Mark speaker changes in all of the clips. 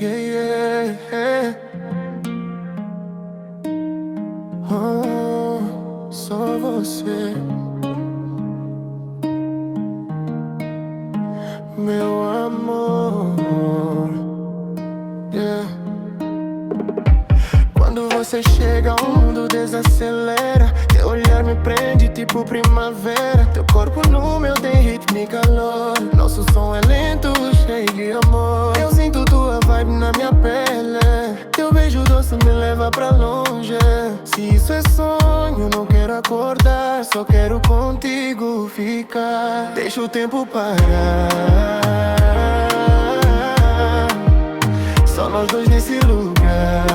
Speaker 1: Yeah, yeah, yeah. Oh, só você, meu amor. Yeah. Quando você chega, o mundo desacelera. Teu olhar me prende tipo primavera. Teu corpo no meu tem ritmo e calor. Nosso som é lento, cheio de amor. Eu sinto tua vibe na minha pele. Teu beijo doce me leva pra longe. Se isso é sonho, não quero acordar. Só quero contigo ficar. Deixa o tempo parar. Só nós dois nesse lugar.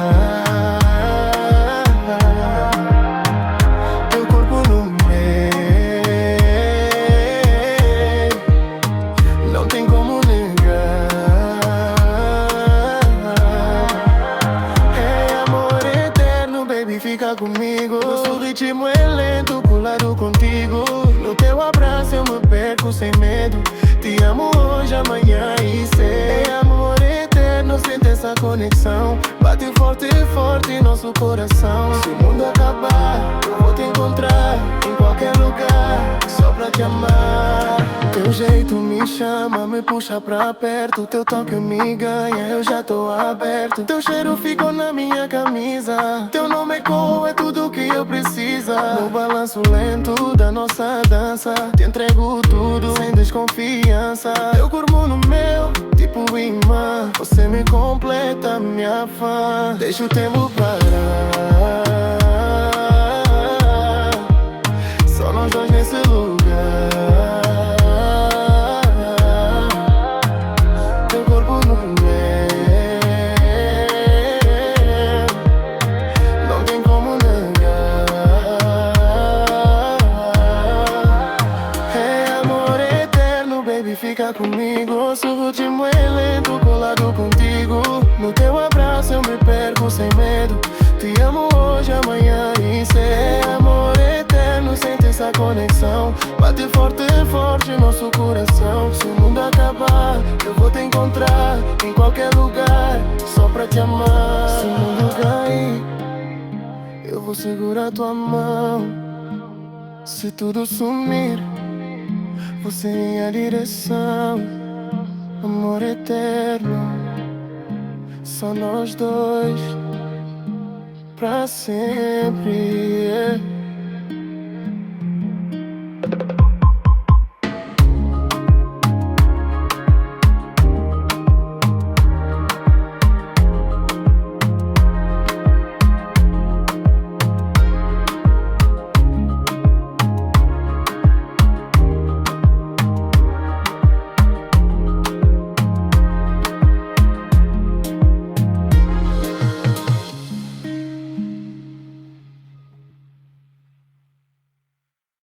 Speaker 1: Teu corpo no meu, não tem como negar. É amor eterno, baby, fica comigo. Nosso ritmo é lento, pulado contigo. No teu abraço eu me perco sem medo. Te amo hoje, amanhã e cedo. É amor eterno, sente essa conexão. Bate forte, forte nosso coração. Se o mundo acabar, eu vou te encontrar em qualquer lugar, só pra te amar. Teu jeito me chama, me puxa pra perto. Teu toque me ganha, eu já tô aberto. Teu cheiro ficou na minha camisa. Teu nome ecoa, é tudo que eu preciso. No balanço lento da nossa dança, te entrego tudo sem desconfiança. Teu corpo no meu, tipo imã. Você me completa, minha fã. Deixa o tempo parar. Só nós dois nesse lugar. Teu corpo no meu, não tem como negar. É amor eterno, baby, fica comigo. Nosso ritmo é lento, colado contigo. No teu abraço eu me perco sem medo. Te amo hoje, amanhã e cedo. É amor eterno, sente essa conexão. Bate forte, forte nosso coração. Se o mundo acabar, eu vou te encontrar em qualquer lugar, só pra te amar. Se o mundo cair, eu vou segurar tua mão. Se tudo sumir, você em minha direção. Amor eterno, só nós dois, pra sempre, yeah.